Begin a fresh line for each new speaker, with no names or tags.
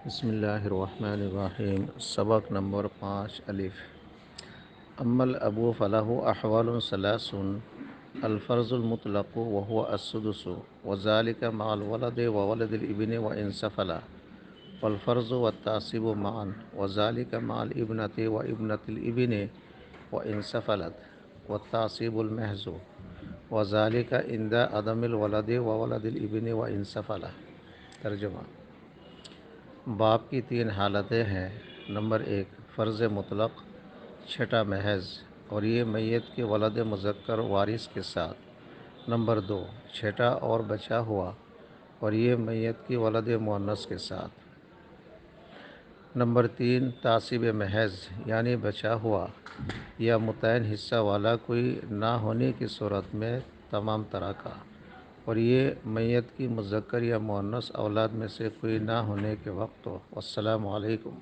بسم اللہ الرحمن الرحیم۔ سبق نمبر 5 الف۔ اما الابو فلہ احوال ثلاث، الفرض المطلق وهو السدس وذلك مع الولد وولد الابن وان سفل، والفرض والتعصيب معا وذلك مع الابنة وابنة الابن وان سفلت، والتعصيب المحض وذلك عند عدم الولد وولد الابن وان سفل۔ ترجمہ: باپ کی 3 حالتیں ہیں۔ نمبر 1 فرض مطلق، چھٹا محض، اور یہ میت کے ولد مذکر وارث کے ساتھ۔ نمبر 2 چھٹا اور بچا ہوا، اور یہ میت کی ولد مؤنث کے ساتھ۔ نمبر 3 تعصیب محض، یعنی بچا ہوا یا متعین حصہ والا کوئی نہ ہونے کی صورت میں تمام طرح کا، اور یہ میت کی مذکر یا مؤنث اولاد میں سے کوئی نہ ہونے کے وقت ہو۔ السلام علیکم۔